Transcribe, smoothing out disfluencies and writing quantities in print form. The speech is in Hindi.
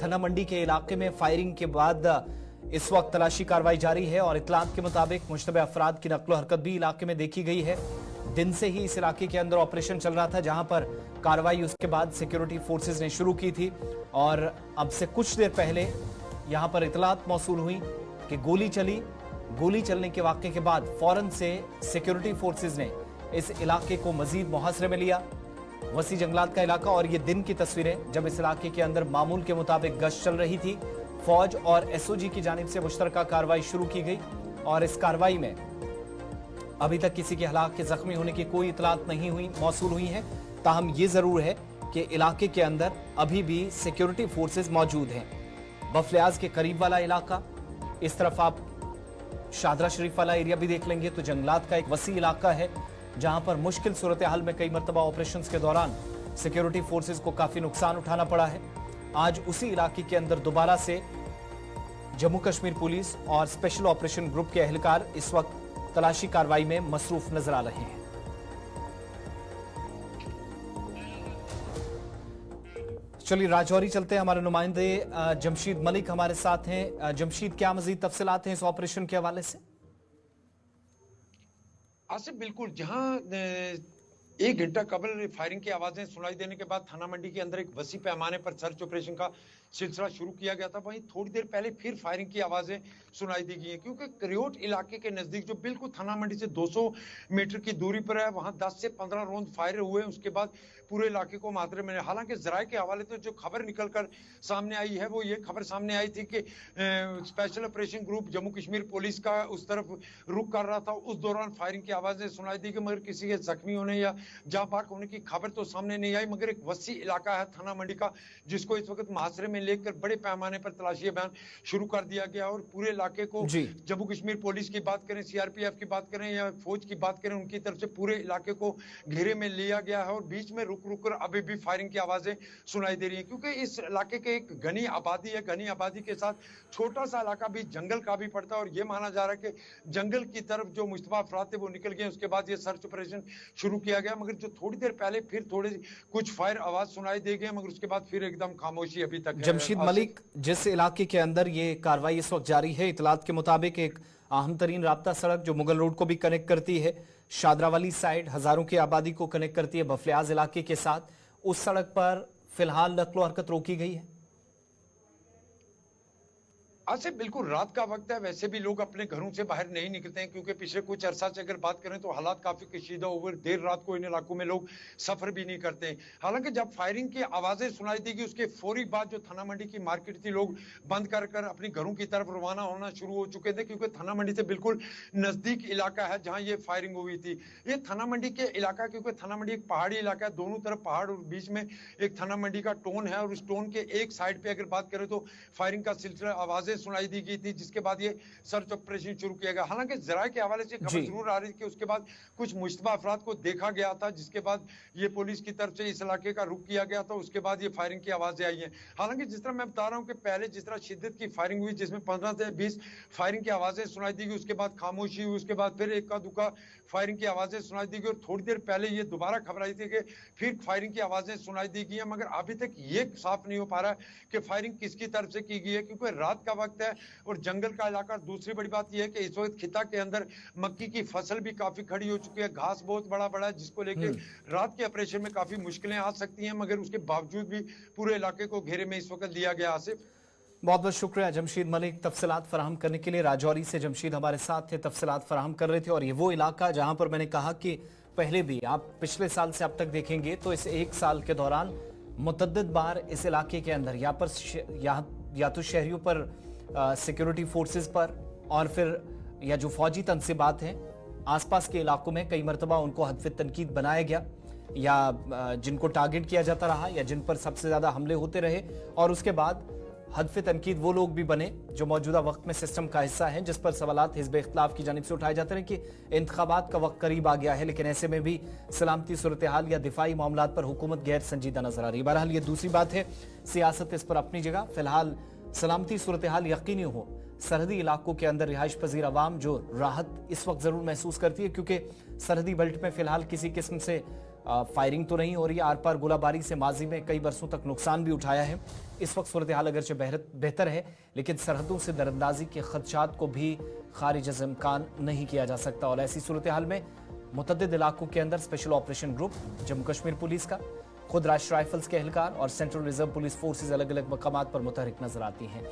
थना मंडी के इलाके में फायरिंग के बाद इस वक्त तलाशी कार्रवाई जारी है और इत्तलात के मुताबिक मुश्तबे अफराद की नक्लो हरकत भी इलाके में देखी गई है। दिन से ही इस इलाके के अंदर ऑपरेशन चल रहा था, जहां पर कार्रवाई उसके बाद सिक्योरिटी फोर्सेज ने शुरू की थी और अब से कुछ देर पहले यहां पर इत्तलात मौसूल हुई कि गोली चली। गोली चलने के वाक़े के बाद फौरन से सिक्योरिटी फोर्सेज ने इस इलाके को मजीद मुहासरे में लिया। वसी जंगलात का इलाका और ये दिन की तस्वीरें जब इस इलाके के अंदर मामूल के मुताबिक गश्त चल रही थी। फौज और एसओजी की जानिब से मुश्तरका कार्रवाई शुरू की गई और इस कार्रवाई में अभी तक किसी के हलाक के जख्मी होने की कोई इतलात नहीं मौसूल हुई है। ताहम ये जरूर है कि इलाके के अंदर अभी भी सिक्योरिटी फोर्सेज मौजूद हैं। बफलियाज के करीब वाला इलाका, इस तरफ आप शादरा शरीफ वाला एरिया भी देख लेंगे तो जंगलात का एक वसी इलाका है, जहां पर मुश्किल सूरत हाल में कई मरतबा ऑपरेशंस के दौरान सिक्योरिटी फोर्सेज को काफी नुकसान उठाना पड़ा है। आज उसी इलाके के अंदर दोबारा से जम्मू कश्मीर पुलिस और स्पेशल ऑपरेशन ग्रुप के अहलकार इस वक्त तलाशी कार्रवाई में मसरूफ नजर आ रहे हैं। चलिए राजौरी चलते हैं, हमारे नुमाइंदे जमशीद मलिक हमारे साथ हैं। जमशीद, क्या मजीद तफसीलात हैं इस ऑपरेशन के हवाले से? आसिफ, बिल्कुल, जहां 1 घंटा कबल फायरिंग की आवाजें सुनाई देने के बाद थाना मंडी के अंदर एक वसी पैमाने पर सर्च ऑपरेशन का सिलसिला शुरू किया गया था, वहीं थोड़ी देर पहले फिर फायरिंग की आवाजें सुनाई दी गई हैं, क्योंकि करियोट इलाके के नजदीक जो बिल्कुल थाना मंडी से 200 मीटर की दूरी पर है, वहां 10 से 15 राउंड फायर हुए। उसके बाद पूरे इलाके को मातरे में, हालांकि जराये के हवाले से जो खबर निकल कर सामने आई है वो ये खबर सामने आई थी कि special operation group Jammu Kashmir police का उस तरफ रुख कर रहा था। उस दौरान फायरिंग की आवाजें सुनाई दी, मगर किसी के जख्मी होने या जहां पाक होने की खबर तो सामने नहीं आई। मगर एक वसी इलाका है थाना मंडी का, जिसको इस वक्त मुहासरे में लेकर बड़े पैमाने पर तलाशी अभियान शुरू कर दिया गया और पूरे इलाके को जम्मू कश्मीर पुलिस की बात करें, सीआरपीएफ की बात करें या फौज की बात करें, उनकी तरफ से पूरे इलाके को घेरे में लिया गया है और बीच में रुक रुक कर अभी भी फायरिंग की आवाजें सुनाई दे रही है, क्योंकि इस इलाके के एक घनी आबादी है। घनी आबादी के साथ छोटा सा इलाका भी जंगल का भी पड़ता है और यह माना जा रहा है कि जंगल की तरफ जो मुश्तबा अफराद थे वो निकल गए। उसके बाद ये सर्च ऑपरेशन शुरू किया गया, मगर जो थोड़ी देर पहले फिर थोड़े कुछ फायर आवाज सुनाई दे गए, मगर उसके बाद फिर एकदम खामोशी अभी तक है। जमशीद मलिक, जिस इलाके के अंदर ये कार्रवाई इस वक्त जारी है, इतलात के मुताबिक एक अहम तरीन राब्ता सड़क जो मुगल रोड को भी कनेक्ट करती है, शादरा वाली साइड हजारों की आबादी को कनेक्ट करती है बफलियाज इलाके के साथ, उस सड़क पर फिलहाल नक्लो हरकत रोकी गई है। अच्छा, बिल्कुल रात का वक्त है, वैसे भी लोग अपने घरों से बाहर नहीं निकलते हैं, क्योंकि पिछले कुछ अरसा से अगर बात करें तो हालात काफी कशीदा हुए। देर रात को इन इलाकों में लोग सफर भी नहीं करते हैं। हालांकि जब फायरिंग की आवाजें सुनाई दी गई उसके फौरी बाद जो थाना मंडी की मार्केट थी, लोग बंद कर कर अपने घरों की तरफ रवाना होना शुरू हो चुके थे, क्योंकि थाना मंडी से बिल्कुल नजदीक इलाका है जहां ये फायरिंग हुई थी। ये थाना मंडी के इलाका, क्योंकि थाना मंडी एक पहाड़ी इलाका है, दोनों तरफ पहाड़ और बीच में एक थाना मंडी का टोन है और उस टोन के एक साइड पे अगर बात करें तो फायरिंग का सिलसिला आवाजें सुनाई दी गई थी, जिसके बाद ये सर्च ऑपरेशन शुरू किया गया। हालांकि जराये के हवाले से खबर जरूर आ रही थी कि उसके बाद कुछ मुश्तबा अफराद को देखा गया था, जिसके बाद ये पुलिस की तरफ से इस इलाके का रुख किया गया था। उसके बाद ये फायरिंग की आवाजें आई हैं। हालांकि जिस तरह मैं बता रहा हूं कि पहले जिस तरह शिद्दत की फायरिंग हुई, जिसमें 15 से 20 फायरिंग की आवाजें सुनाई दी गई, उसके बाद खामोशी हुई, उसके बाद फिर इक्का दुक्का फायरिंग की आवाजें सुनाई दी गई और थोड़ी देर पहले ये दोबारा खबर आई थी कि फिर फायरिंग की आवाजें सुनाई दी गई है। मगर अभी तक ये साफ नहीं हो पा रहा है कि फायरिंग किसकी तरफ से की गई है, क्योंकि रात का वक्त है और जंगल का इलाका। दूसरी बड़ी बात यह है कि इस वक्त खिता के अंदर मक्की की फसल भी काफी खड़ी हो चुकी है, घास बहुत बड़ा बड़ा है, जिसको लेकर रात के ऑपरेशन में काफी मुश्किलें आ सकती हैं, मगर उसके बावजूद भी पूरे इलाके को घेरे में इस वक्त लिया गया। आसिफ, बहुत बहुत शुक्रिया जमशीद मलिक तफसीलात फराहम करने के लिए। राजौरी से जमशीद हमारे साथ थे, तफसीलात फराहम कर रहे थे। और ये वो इलाका जहां पर मैंने कहा कि पहले भी आप पिछले साल से अब तक देखेंगे तो इस एक साल के दौरान मुतअद्दिद बार इस इलाके के अंदर या तो शहरियों पर सिक्योरिटी फोर्सेस पर और फिर या जो फौजी तनसीबात हैं आसपास के इलाकों में कई मरतबा उनको हदफ तनकीद बनाया गया, या जिनको टारगेट किया जाता रहा, या जिन पर सबसे ज्यादा हमले होते रहे। और उसके बाद हदफ तनकीद वो लोग भी बने जो मौजूदा वक्त में सिस्टम का हिस्सा हैं, जिस पर सवालात हिज़्ब इख्तिलाफ की जानिब से उठाए जाते हैं कि इंतखाबात का वक्त करीब आ गया है, लेकिन ऐसे में भी सलामती सूरत हाल या दिफाई मामलात पर हुकूमत गैर संजीदा नजर आ रही है। बहरहाल ये दूसरी बात है, सियासत इस पर अपनी जगह। फिलहाल सलामती सूरत हाल यकीनी हो, सरहदी इलाकों के अंदर रिहाइश पजीर अवाम जो राहत इस वक्त जरूर महसूस करती है, क्योंकि सरहदी बेल्ट में फिलहाल किसी किस्म से फायरिंग तो नहीं हो रही है। आर पार गोलाबारी से माजी में कई बरसों तक नुकसान भी उठाया है। इस वक्त सूरत हाल अगरचे बेहतर है, लेकिन सरहदों से दरअंदाजी के खदशात को भी खारिज अज़ इम्कान नहीं किया जा सकता। और ऐसी सूरत हाल में मुतअद्दिद इलाकों के अंदर special operation group, Jammu Kashmir police का, खुद राष्ट्रीय राइफल्स के एहलकार और सेंट्रल रिजर्व पुलिस फोर्सेज अलग अलग मकामात पर मुतहरिक नजर आती हैं।